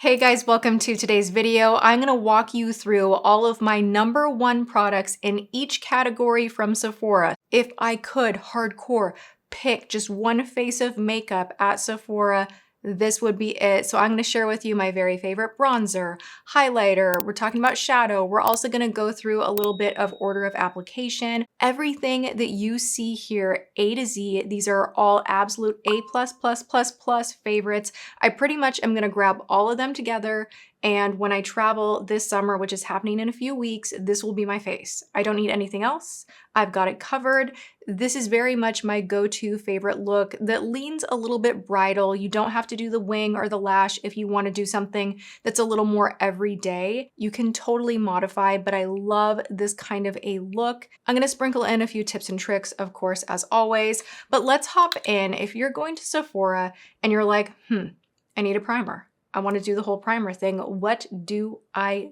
Hey guys, welcome to today's video. I'm gonna walk you through all of my #1 products in each category from Sephora. If I could hardcore pick just one face of makeup at Sephora, this would be it. So I'm gonna share with you my very favorite bronzer, highlighter, we're talking about shadow. We're also gonna go through a little bit of order of application. Everything that you see here, A to Z, these are all absolute A++++ favorites. I pretty much am gonna grab all of them together, and when I travel this summer, which is happening in a few weeks, this will be my face. I don't need anything else. I've got it covered. This is very much my go-to favorite look that leans a little bit bridal. You don't have to do the wing or the lash if you want to do something that's a little more everyday. You can totally modify, but I love this kind of a look. I'm going to sprinkle in a few tips and tricks, of course, as always, but let's hop in. If you're going to Sephora and you're like, I need a primer. I want to do the whole primer thing. What do? I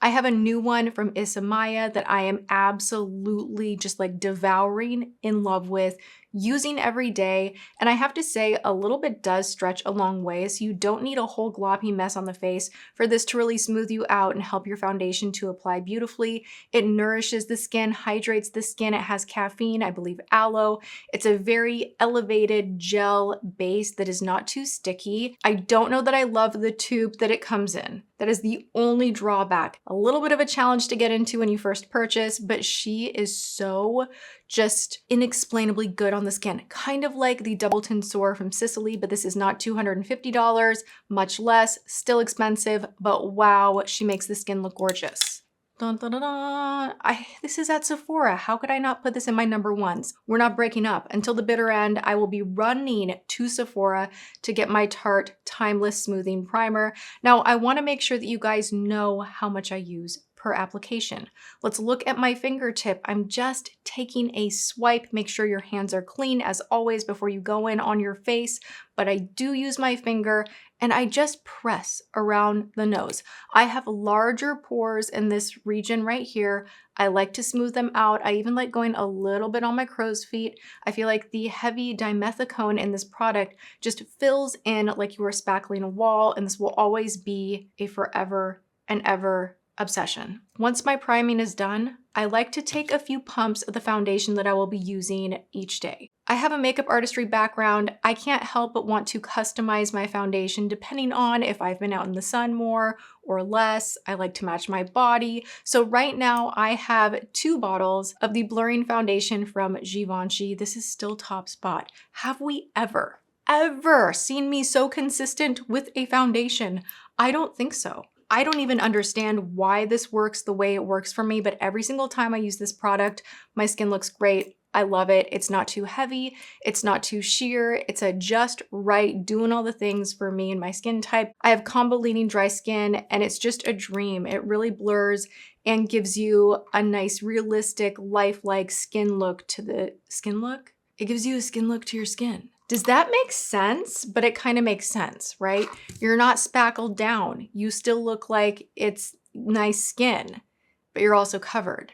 have a new one from Isamaya that I am absolutely just like devouring, in love with, using every day. And I have to say, a little bit does stretch a long way, so you don't need a whole gloppy mess on the face for this to really smooth you out and help your foundation to apply beautifully. It nourishes the skin, hydrates the skin. It has caffeine, I believe aloe. It's a very elevated gel base that is not too sticky. I don't know that I love the tube that it comes in. That is the only drawback. A little bit of a challenge to get into when you first purchase, but she is so just inexplainably good on the skin. Kind of like the Double Tensor from Sicily, but this is not $250, much less, still expensive, but wow, she makes the skin look gorgeous. Dun, dun, dun, dun. This is at Sephora. How could I not put this in my #1s? We're not breaking up. Until the bitter end, I will be running to Sephora to get my Tarte Timeless Smoothing Primer. Now, I want to make sure that you guys know how much I use per application. Let's look at my fingertip. I'm just taking a swipe. Make sure your hands are clean as always before you go in on your face, but I do use my finger and I just press around the nose. I have larger pores in this region right here. I like to smooth them out. I even like going a little bit on my crow's feet. I feel like the heavy dimethicone in this product just fills in like you are spackling a wall, and this will always be a forever and ever obsession. Once my priming is done, I like to take a few pumps of the foundation that I will be using each day. I have a makeup artistry background. I can't help but want to customize my foundation depending on if I've been out in the sun more or less. I like to match my body. So right now I have 2 bottles of the blurring foundation from Givenchy. This is still top spot. Have we ever seen me so consistent with a foundation? I don't think so. I don't even understand why this works the way it works for me, but every single time I use this product, my skin looks great. I love it. It's not too heavy. It's not too sheer. It's a just right, doing all the things for me and my skin type. I have combo leaning dry skin, and it's just a dream. It really blurs and gives you a nice, realistic, lifelike skin look to the skin look. It gives you a skin look to your skin. Does that make sense? But it kind of makes sense, right? You're not spackled down. You still look like it's nice skin, but you're also covered,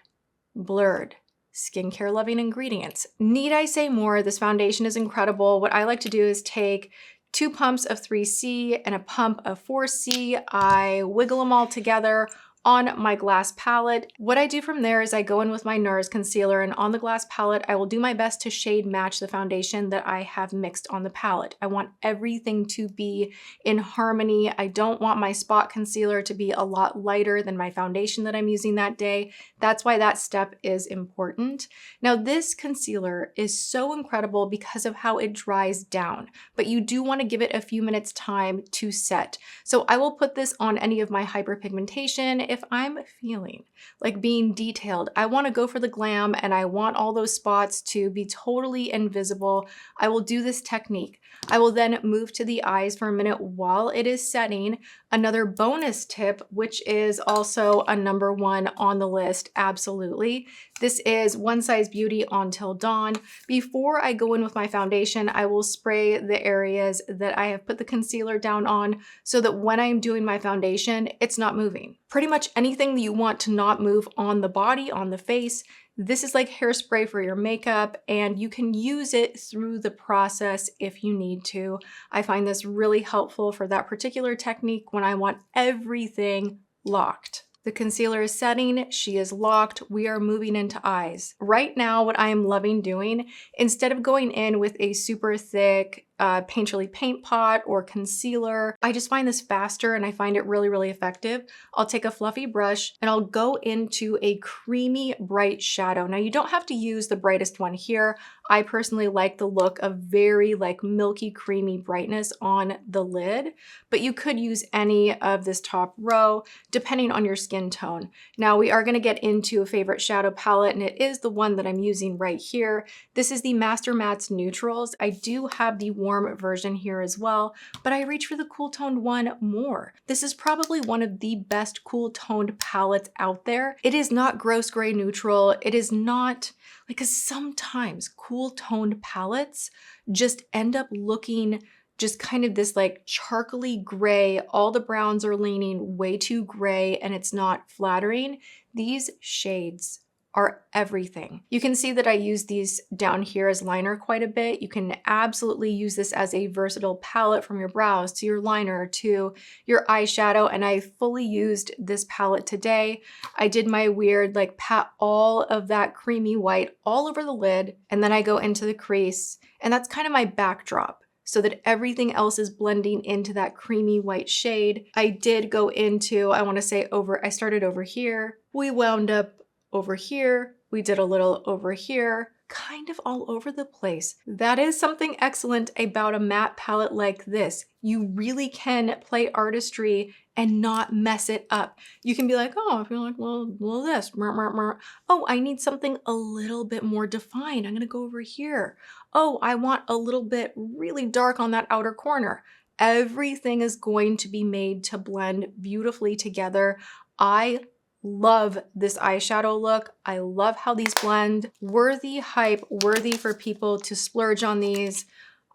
blurred, skincare loving ingredients. Need I say more? This foundation is incredible. What I like to do is take 2 pumps of 3C and a pump of 4C. I wiggle them all together on my glass palette. What I do from there is I go in with my NARS concealer, and on the glass palette, I will do my best to shade match the foundation that I have mixed on the palette. I want everything to be in harmony. I don't want my spot concealer to be a lot lighter than my foundation that I'm using that day. That's why that step is important. Now, this concealer is so incredible because of how it dries down, but you do want to give it a few minutes time to set. So I will put this on any of my hyperpigmentation. If I'm feeling like being detailed, I want to go for the glam and I want all those spots to be totally invisible, I will do this technique. I will then move to the eyes for a minute while it is setting. Another bonus tip, which is also a #1 on the list, absolutely. This is One Size Beauty On Till Dawn. Before I go in with my foundation, I will spray the areas that I have put the concealer down on so that when I'm doing my foundation, it's not moving. Pretty much anything that you want to not move on the body, on the face, This is like hairspray for your makeup, and you can use it through the process if you need to. I find this really helpful for that particular technique when I want everything locked. The concealer is setting, she is locked, we are moving into eyes. Right now, what I am loving doing, instead of going in with a super thick Painterly paint pot or concealer, I just find this faster and I find it really, really effective. I'll take a fluffy brush and I'll go into a creamy bright shadow. Now you don't have to use the brightest one here. I personally like the look of very like milky, creamy brightness on the lid, but you could use any of this top row depending on your skin tone. Now we are going to get into a favorite shadow palette, and it is the one that I'm using right here. This is the Master Mattes Neutrals. I do have the warm version here as well, but I reach for the cool toned one more. This is probably one of the best cool toned palettes out there. It is not gross gray neutral. It is not, like, cause sometimes cool toned palettes just end up looking just kind of this like charcoaly gray. All the browns are leaning way too gray and it's not flattering. These shades are everything. You can see that I use these down here as liner quite a bit. You can absolutely use this as a versatile palette from your brows to your liner to your eyeshadow, and I fully used this palette today. I did my weird like pat all of that creamy white all over the lid, and then I go into the crease, and that's kind of my backdrop, so that everything else is blending into that creamy white shade. I did go into, I want to say I started over here. We wound up over here. We did a little over here, kind of all over the place. That is something excellent about a matte palette like this. You really can play artistry and not mess it up. You can be like, oh, I feel like, well this, oh, I need something a little bit more defined. I'm gonna go over here. Oh, I want a little bit really dark on that outer corner. Everything is going to be made to blend beautifully together. I love this eyeshadow look. I love how these blend. Worthy hype, worthy for people to splurge on these.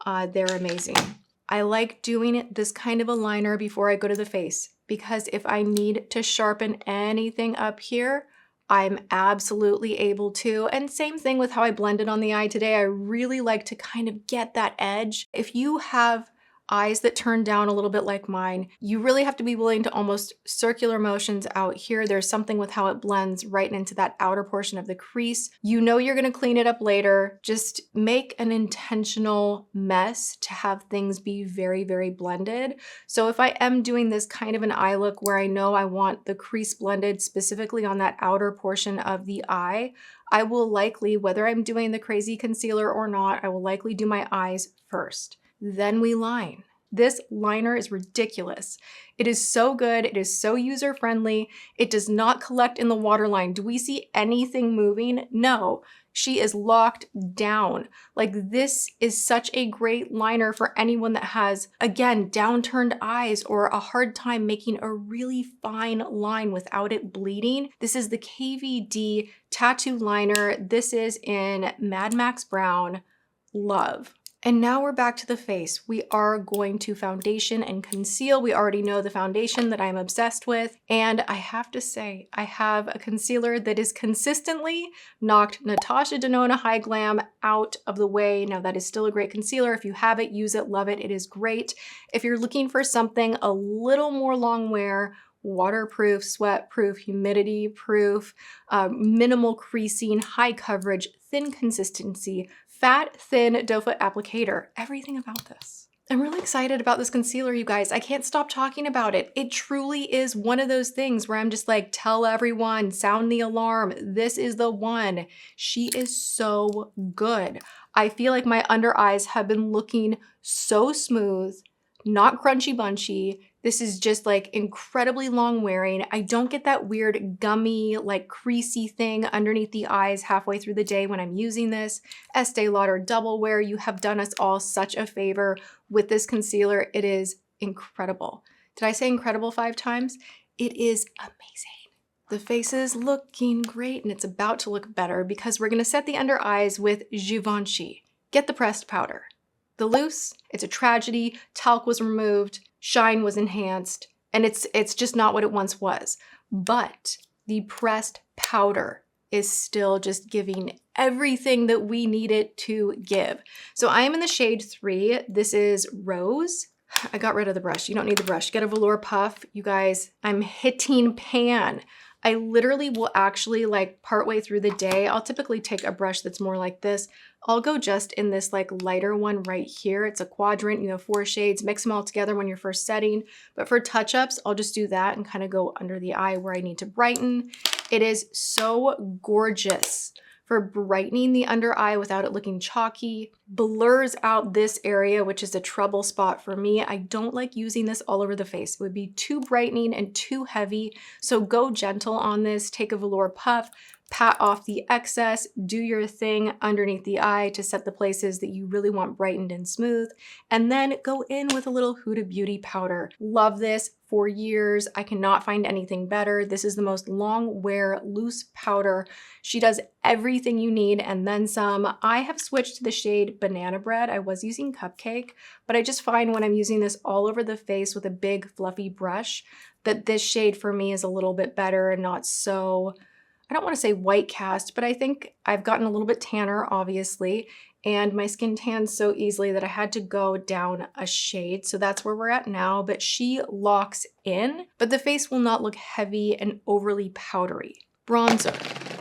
They're amazing. I like doing this kind of a liner before I go to the face, because if I need to sharpen anything up here, I'm absolutely able to. And same thing with how I blended on the eye today. I really like to kind of get that edge. If you have eyes that turn down a little bit like mine, you really have to be willing to almost circular motions out here. There's something with how it blends right into that outer portion of the crease. You know you're gonna clean it up later. Just make an intentional mess to have things be very, very blended. So if I am doing this kind of an eye look where I know I want the crease blended specifically on that outer portion of the eye, I will likely, whether I'm doing the crazy concealer or not, I will likely do my eyes first. Then we line. This liner is ridiculous. It is so good. It is so user-friendly. It does not collect in the waterline. Do we see anything moving? No, she is locked down. Like, this is such a great liner for anyone that has, again, downturned eyes or a hard time making a really fine line without it bleeding. This is the KVD Tattoo Liner. This is in Mad Max Brown. Love. And now we're back to the face. We are going to foundation and conceal. We already know the foundation that I'm obsessed with. And I have to say, I have a concealer that is consistently knocked Natasha Denona High Glam out of the way. Now that is still a great concealer. If you have it, use it, love it. It is great. If you're looking for something a little more long wear, waterproof, sweat proof, humidity proof, minimal creasing, high coverage, thin consistency, fat, thin doe foot applicator, everything about this. I'm really excited about this concealer, you guys. I can't stop talking about it. It truly is one of those things where I'm just like, tell everyone, sound the alarm. This is the one. She is so good. I feel like my under eyes have been looking so smooth, not crunchy bunchy. This is just like incredibly long wearing. I don't get that weird gummy, like creasy thing underneath the eyes halfway through the day when I'm using this. Estee Lauder Double Wear, you have done us all such a favor with this concealer. It is incredible. Did I say incredible 5 times? It is amazing. The face is looking great, and it's about to look better because we're gonna set the under eyes with Givenchy. Get the pressed powder. The loose, it's a tragedy. Talc was removed, shine was enhanced, and it's just not what it once was. But the pressed powder is still just giving everything that we need it to give. So I am in the shade 3. This is Rose. I got rid of the brush. You don't need the brush. Get a velour puff. You guys, I'm hitting pan. I literally will actually, like, partway through the day, I'll typically take a brush that's more like this. I'll go just in this like lighter one right here. It's a quadrant, you know, 4 shades, mix them all together when you're first setting. But for touch-ups, I'll just do that and kind of go under the eye where I need to brighten. It is so gorgeous for brightening the under eye without it looking chalky. Blurs out this area, which is a trouble spot for me. I don't like using this all over the face. It would be too brightening and too heavy. So go gentle on this. Take a velour puff, pat off the excess, do your thing underneath the eye to set the places that you really want brightened and smooth, and then go in with a little Huda Beauty powder. Love this for years. I cannot find anything better. This is the most long wear loose powder. She does everything you need and then some. I have switched to the shade Banana Bread. I was using Cupcake, but I just find when I'm using this all over the face with a big fluffy brush that this shade for me is a little bit better and not so, I don't want to say white cast, but I think I've gotten a little bit tanner, obviously, and my skin tans so easily that I had to go down a shade. So that's where we're at now, but she locks in, but the face will not look heavy and overly powdery. Bronzer,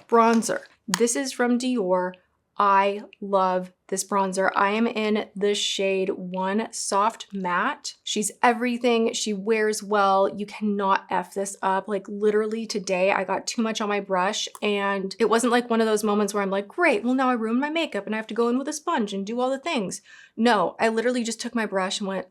bronzer. This is from Dior. I love this bronzer. I am in the shade 1 Soft Matte. She's everything. She wears well. You cannot F this up. Like literally today, I got too much on my brush and it wasn't like one of those moments where I'm like, great, well now I ruined my makeup and I have to go in with a sponge and do all the things. No, I literally just took my brush and went,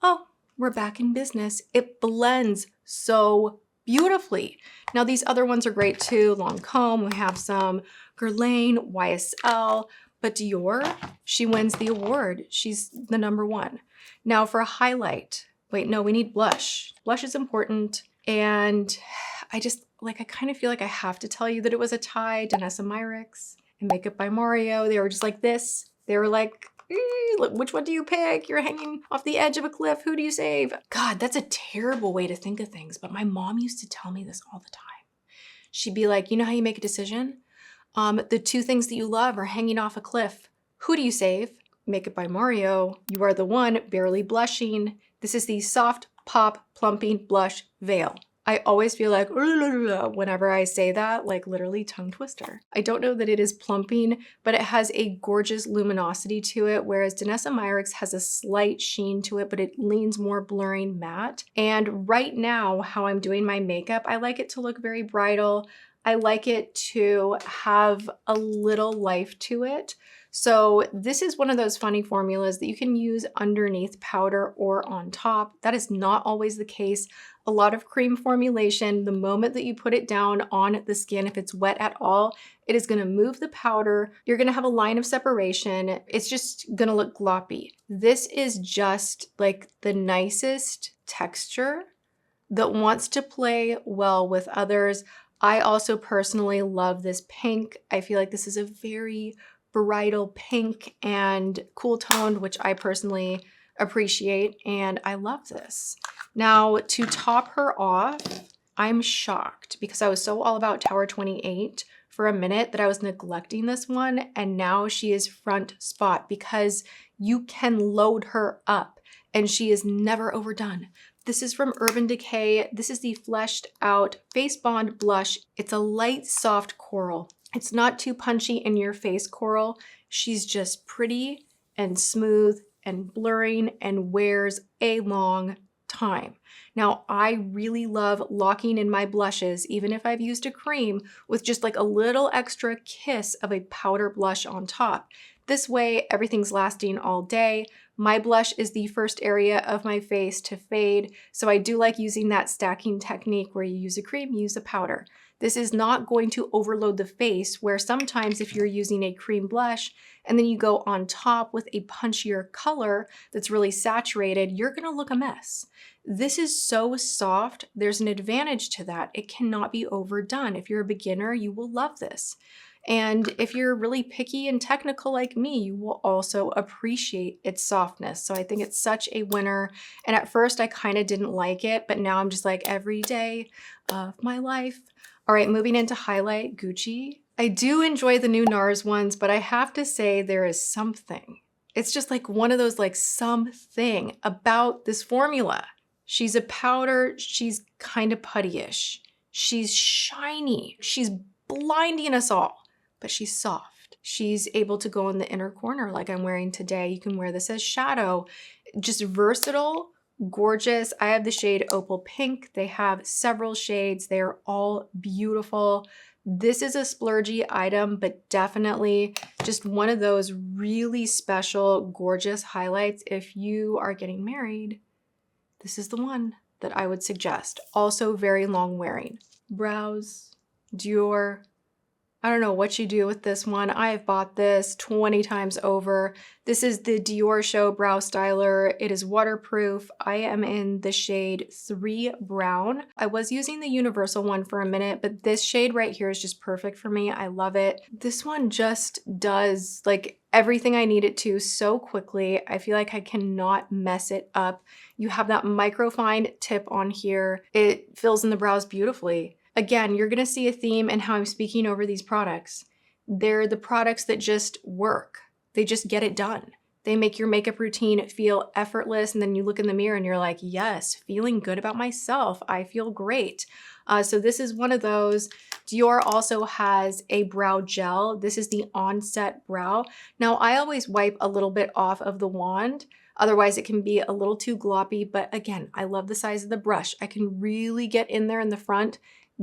oh, we're back in business. It blends so beautifully. Now these other ones are great too. Lancome, we have some Guerlain, YSL, but Dior, she wins the award. She's the #1. Now for a highlight, wait, no, we need blush. Blush is important. And I just, like, I kind of feel like I have to tell you that it was a tie. Danessa Myricks and Makeup by Mario. They were just like this. They were like, which one do you pick? You're hanging off the edge of a cliff. Who do you save? God, that's a terrible way to think of things. But my mom used to tell me this all the time. She'd be like, you know how you make a decision? The 2 things that you love are hanging off a cliff. Who do you save? Makeup by Mario. You are the one, barely blushing. This is the Soft Pop Plumping Blush Veil. I always feel like whenever I say that, like literally tongue twister. I don't know that it is plumping, but it has a gorgeous luminosity to it, whereas Danessa Myricks has a slight sheen to it, but it leans more blurring matte. And right now, how I'm doing my makeup, I like it to look very bridal. I like it to have a little life to it. So this is one of those funny formulas that you can use underneath powder or on top. That is not always the case. A lot of cream formulation, the moment that you put it down on the skin, if it's wet at all, it is gonna move the powder. You're gonna have a line of separation. It's just gonna look gloppy. This is just like the nicest texture that wants to play well with others. I also personally love this pink. I feel like this is a very bridal pink and cool toned, which I personally appreciate, and I love this. Now to top her off, I'm shocked because I was so all about Tower 28 for a minute that I was neglecting this one, and now she is front spot because you can load her up and she is never overdone. This is from Urban Decay. This is the Fleshed Out Face Bond Blush. It's a light, soft coral. It's not too punchy in your face coral. She's just pretty and smooth and blurring and wears a long time. Now, I really love locking in my blushes, even if I've used a cream, with just like a little extra kiss of a powder blush on top. This way, everything's lasting all day. My blush is the first area of my face to fade, so I do like using that stacking technique where you use a cream, you use a powder. This is not going to overload the face, where sometimes if you're using a cream blush and then you go on top with a punchier color that's really saturated, you're gonna look a mess. This is so soft. There's an advantage to that. It cannot be overdone. If you're a beginner, you will love this. And if you're really picky and technical like me, you will also appreciate its softness. So I think it's such a winner. And at first I kind of didn't like it, but now I'm just like, every day of my life, All right, moving into highlight, Gucci. I do enjoy the new NARS ones, but I have to say there is something. It's just like one of those like something about this formula. She's a powder, she's kind of puttyish. She's shiny, she's blinding us all, but she's soft. She's able to go in the inner corner like I'm wearing today. You can wear this as shadow. Just versatile, gorgeous. I have the shade Opal Pink. They have several shades. They're all beautiful. This is a splurgy item, but definitely just one of those really special, gorgeous highlights. If you are getting married, this is the one that I would suggest. Also very long wearing. Brows, Dior. I don't know what you do with this one. I have bought this 20 times over. This is the Dior Show Brow Styler. It is waterproof. I am in the shade 3 Brown. I was using the universal one for a minute, but this shade right here is just perfect for me. I love it. This one just does like everything I need it to so quickly. I feel like I cannot mess it up. You have that microfine tip on here. It fills in the brows beautifully. Again, you're gonna see a theme in how I'm speaking over these products. They're the products that just work. They just get it done. They make your makeup routine feel effortless, and then you look in the mirror and you're like, yes, feeling good about myself. I feel great. So this is one of those. Dior also has a brow gel. This is the Onset Brow. Now, I always wipe a little bit off of the wand. Otherwise, it can be a little too gloppy. But again, I love the size of the brush. I can really get in there in the front,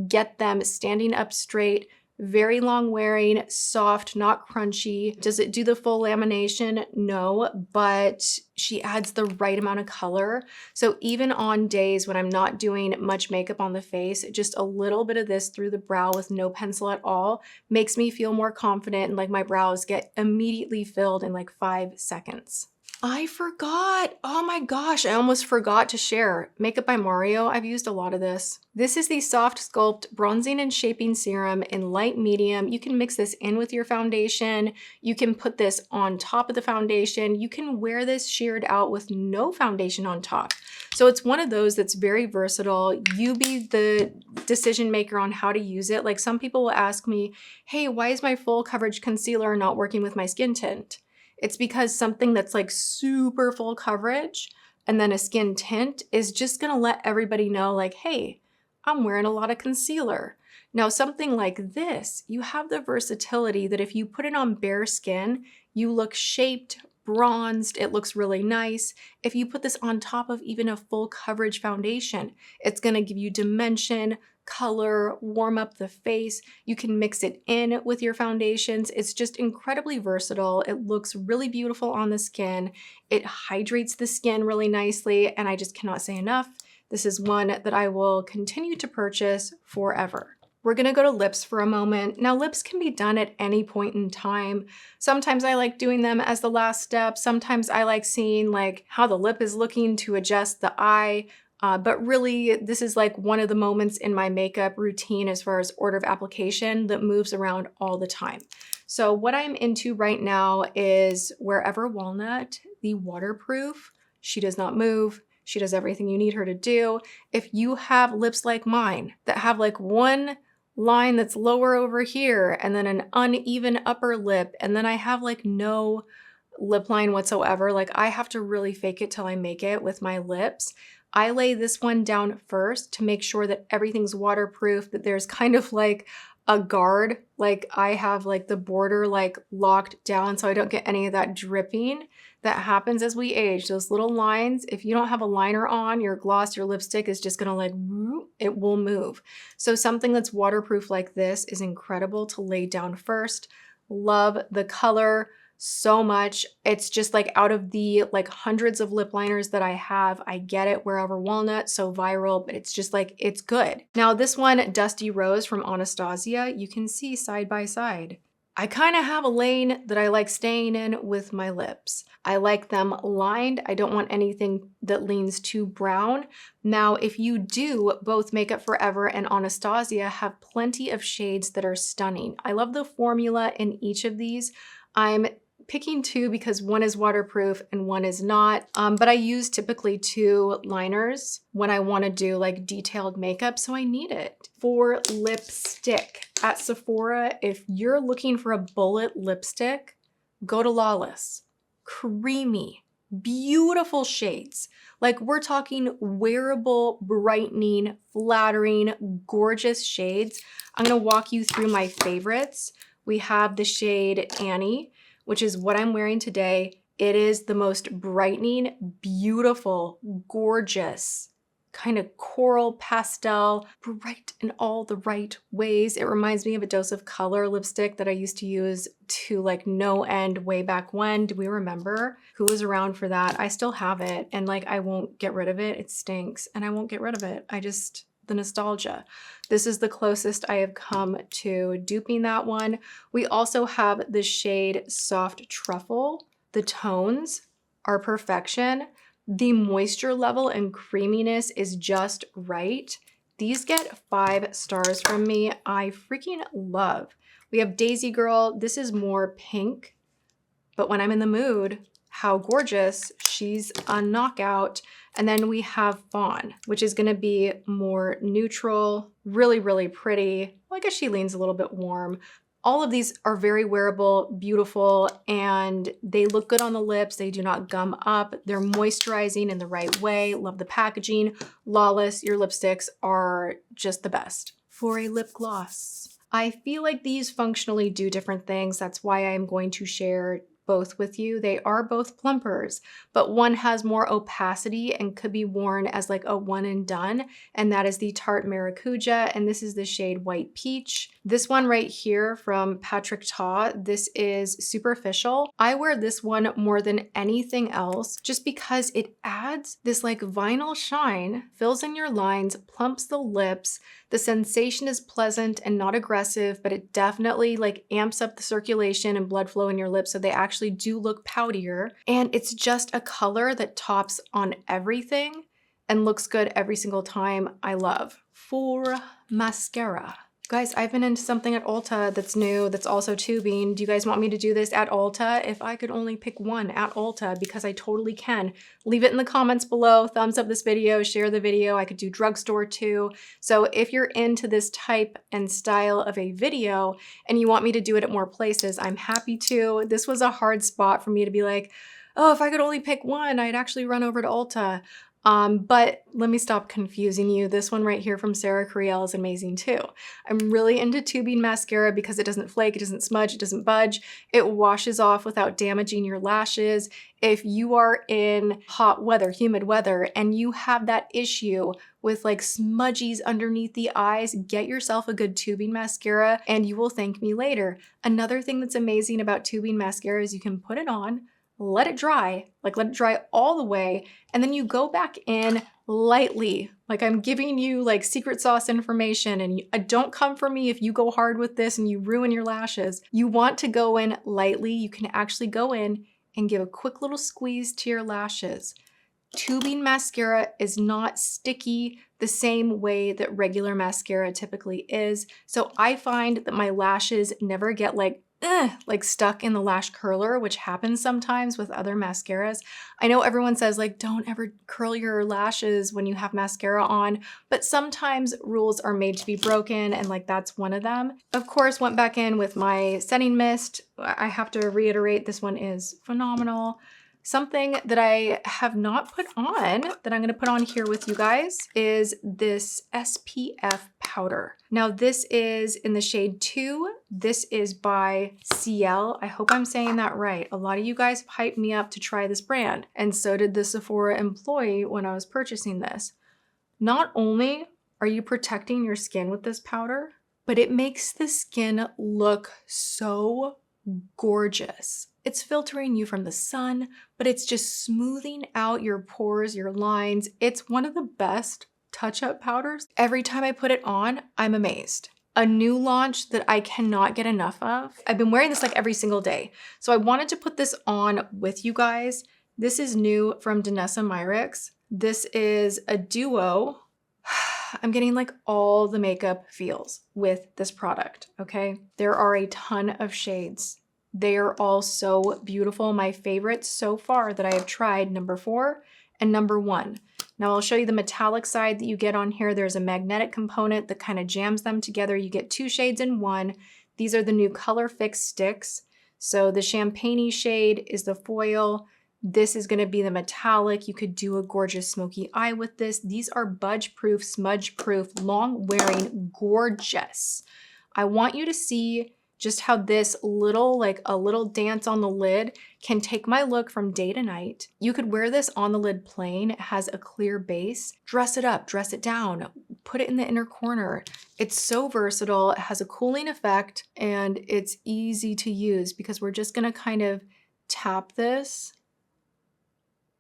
get them standing up straight, very long wearing, soft, not crunchy. Does it do the full lamination? No, but she adds the right amount of color. So even on days when I'm not doing much makeup on the face, just a little bit of this through the brow with no pencil at all makes me feel more confident, and like my brows get immediately filled in like 5 seconds. I forgot. Oh my gosh, I almost forgot to share. Makeup by Mario, I've used a lot of this. This is the Soft Sculpt Bronzing and Shaping Serum in light medium. You can mix this in with your foundation. You can put this on top of the foundation. You can wear this sheared out with no foundation on top. So it's one of those that's very versatile. You be the decision maker on how to use it. Like some people will ask me, hey, why is my full coverage concealer not working with my skin tint? It's because something that's like super full coverage and then a skin tint is just gonna let everybody know like, hey, I'm wearing a lot of concealer. Now something like this, you have the versatility that if you put it on bare skin, you look shaped, bronzed, it looks really nice. If you put this on top of even a full coverage foundation, it's gonna give you dimension, color, warm up the face. You can mix it in with your foundations. It's just incredibly versatile. It looks really beautiful on the skin. It hydrates the skin really nicely, and I just cannot say enough. This is one that I will continue to purchase forever. We're gonna go to lips for a moment. Now, lips can be done at any point in time. Sometimes I like doing them as the last step. Sometimes I like seeing like how the lip is looking to adjust the eye. But really, this is like one of the moments in my makeup routine as far as order of application that moves around all the time. So what I'm into right now is Wherever Walnut, the waterproof. She does not move. She does everything you need her to do. If you have lips like mine that have like one line that's lower over here and then an uneven upper lip, and then I have like no lip line whatsoever, like I have to really fake it till I make it with my lips. I lay this one down first to make sure that everything's waterproof, that there's kind of like a guard, like I have like the border like locked down so I don't get any of that dripping that happens as we age. Those little lines, if you don't have a liner on, your gloss, your lipstick is just gonna like, it will move. So something that's waterproof like this is incredible to lay down first. Love the color so much. It's just like out of the like hundreds of lip liners that I have, I get it. Wherever Walnut, so viral, but it's just like, it's good. Now this one, Dusty Rose from Anastasia, you can see side by side. I kind of have a lane that I like staying in with my lips. I like them lined. I don't want anything that leans too brown. Now, if you do, both Makeup Forever and Anastasia have plenty of shades that are stunning. I love the formula in each of these. I'm picking two because one is waterproof and one is not. But I use typically two liners when I want to do like detailed makeup, so I need it. For lipstick at Sephora, if you're looking for a bullet lipstick, go to Lawless. Creamy, beautiful shades. Like we're talking wearable, brightening, flattering, gorgeous shades. I'm gonna walk you through my favorites. We have the shade Annie, which is what I'm wearing today. It is the most brightening, beautiful, gorgeous, kind of coral pastel, bright in all the right ways. It reminds me of a Dose of Color lipstick that I used to use to like no end way back when. Do we remember who was around for that? I still have it and like I won't get rid of it. It stinks and I won't get rid of it. The nostalgia. This is the closest I have come to duping that one. We also have the shade Soft Truffle. The tones are perfection. The moisture level and creaminess is just right. These get 5 stars from me. I freaking love. We have Daisy Girl. This is more pink, but when I'm in the mood, how gorgeous. She's a knockout. And then we have Fawn, which is gonna be more neutral, really, really pretty. Well, I guess she leans a little bit warm. All of these are very wearable, beautiful, and they look good on the lips. They do not gum up. They're moisturizing in the right way. Love the packaging. Lawless, your lipsticks are just the best. For a lip gloss, I feel like these functionally do different things. That's why I'm going to share both with you. They are both plumpers, but one has more opacity and could be worn as like a one and done, and that is the Tarte Maracuja, and this is the shade White Peach. This one right here from Patrick Ta, this is Superficial. I wear this one more than anything else just because it adds this like vinyl shine, fills in your lines, plumps the lips. The sensation is pleasant and not aggressive, but it definitely like amps up the circulation and blood flow in your lips so they actually do look poutier. And it's just a color that tops on everything and looks good every single time. I love. For mascara. Guys, I've been into something at Ulta that's new, that's also tubing. Do you guys want me to do this at Ulta? If I could only pick one at Ulta, because I totally can. Leave it in the comments below, thumbs up this video, share the video. I could do drugstore too. So if you're into this type and style of a video and you want me to do it at more places, I'm happy to. This was a hard spot for me to be like, oh, if I could only pick one, I'd actually run over to Ulta. But let me stop confusing you. This one right here from Sarah Curiel is amazing too. I'm really into tubing mascara because it doesn't flake, it doesn't smudge, it doesn't budge. It washes off without damaging your lashes. If you are in hot weather, humid weather, and you have that issue with like smudgies underneath the eyes, get yourself a good tubing mascara and you will thank me later. Another thing that's amazing about tubing mascara is you can put it on, let it dry all the way, and then you go back in lightly. Like I'm giving you like secret sauce information, and don't come for me if you go hard with this and you ruin your lashes. You want to go in lightly. You can actually go in and give a quick little squeeze to your lashes. Tubing mascara is not sticky the same way that regular mascara typically is. So I find that my lashes never get like stuck in the lash curler, which happens sometimes with other mascaras. I know everyone says like, don't ever curl your lashes when you have mascara on, but sometimes rules are made to be broken, and like that's one of them. Of course, went back in with my setting mist. I have to reiterate, this one is phenomenal. Something that I have not put on that I'm gonna put on here with you guys is this SPF powder. Now this is in the shade 2. This is by Ciel. I hope I'm saying that right. A lot of you guys hyped me up to try this brand, and so did the Sephora employee when I was purchasing this. Not only are you protecting your skin with this powder, but it makes the skin look so gorgeous. It's filtering you from the sun, but it's just smoothing out your pores, your lines. It's one of the best touch-up powders. Every time I put it on, I'm amazed. A new launch that I cannot get enough of. I've been wearing this like every single day, so I wanted to put this on with you guys. This is new from Danessa Myricks. This is a duo. I'm getting like all the makeup feels with this product, okay? There are a ton of shades They are all so beautiful. My favorites so far that I have tried, number 4 and number 1. Now I'll show you the metallic side that you get on here. There's a magnetic component that kind of jams them together. You get 2 shades in one. These are the new Color Fix sticks. So the champagne-y shade is the foil. This is gonna be the metallic. You could do a gorgeous smoky eye with this. These are budge-proof, smudge-proof, long-wearing, gorgeous. I want you to see just how this little, like a little dance on the lid can take my look from day to night. You could wear this on the lid plain. It has a clear base. Dress it up, dress it down, put it in the inner corner. It's so versatile. It has a cooling effect and it's easy to use because we're just gonna kind of tap this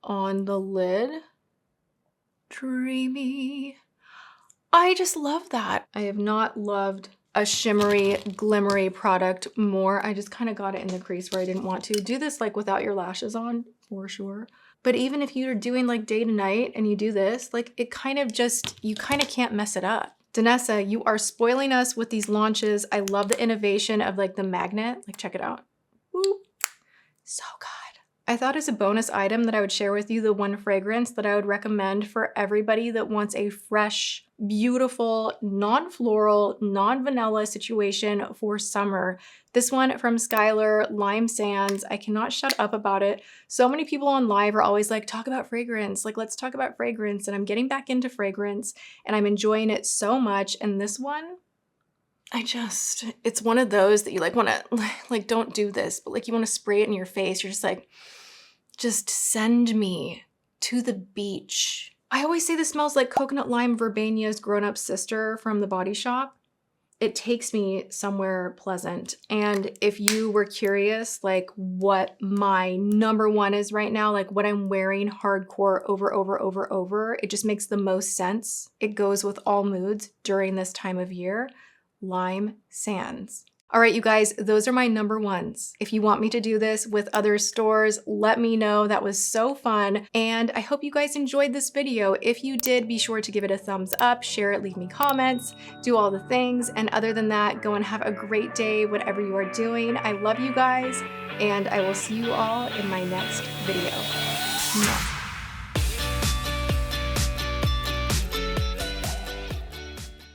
on the lid. Dreamy. I just love that. I have not loved a shimmery, glimmery product more. I just kind of got it in the crease where I didn't want to. Do this like without your lashes on, for sure. But even if you're doing like day to night and you do this, like it kind of just, you kind of can't mess it up. Danessa, you are spoiling us with these launches. I love the innovation of like the magnet. Like check it out. Woo. So good. I thought as a bonus item that I would share with you the one fragrance that I would recommend for everybody that wants a fresh, beautiful, non-floral, non-vanilla situation for summer. This one from Skylar, Lime Sands. I cannot shut up about it. So many people on live are always like, talk about fragrance. Like, let's talk about fragrance. And I'm getting back into fragrance and I'm enjoying it so much. And this one, it's one of those that you like want to, like, don't do this, but like you want to spray it in your face. You're just like, just send me to the beach. I always say this smells like Coconut Lime Verbenia's grown-up sister from the Body Shop. It takes me somewhere pleasant. And if you were curious, like what my number 1 is right now, like what I'm wearing hardcore over, it just makes the most sense. It goes with all moods during this time of year. Lime Sands. All right, you guys, those are my number 1s. If you want me to do this with other stores, let me know. That was so fun. And I hope you guys enjoyed this video. If you did, be sure to give it a thumbs up, share it, leave me comments, do all the things. And other than that, go and have a great day, whatever you are doing. I love you guys, and I will see you all in my next video. Mwah.